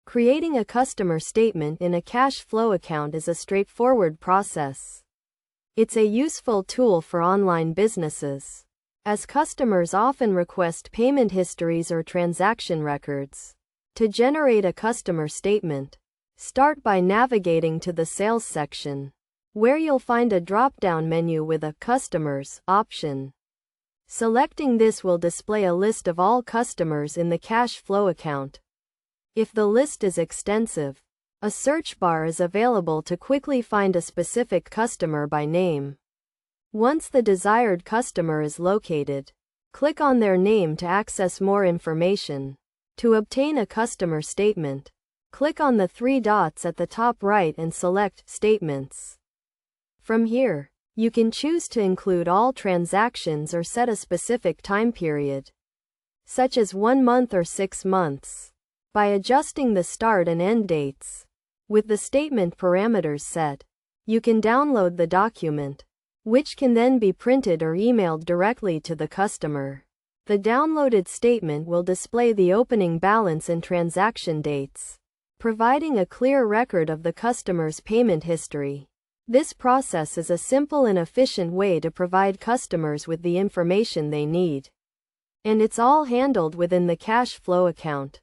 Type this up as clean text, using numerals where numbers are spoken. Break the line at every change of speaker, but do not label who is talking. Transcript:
Creating a customer statement in a cash flow account is a straightforward process. It's a useful tool for online businesses, as customers often request payment histories or transaction records. To generate a customer statement, start by navigating to the Sales section, where you'll find a drop-down menu with a Customers option. Selecting this will display a list of all customers in the cash flow account. If the list is extensive, a search bar is available to quickly find a specific customer by name. Once the desired customer is located, click on their name to access more information. To obtain a customer statement, click on the three dots at the top right and select Statements. From here, you can choose to include all transactions or set a specific time period, such as 1 month or 6 months, by adjusting the start and end dates. With the statement parameters set, you can download the document, which can then be printed or emailed directly to the customer. The downloaded statement will display the opening balance and transaction dates, providing a clear record of the customer's payment history. This process is a simple and efficient way to provide customers with the information they need. And it's all handled within the cash flow account.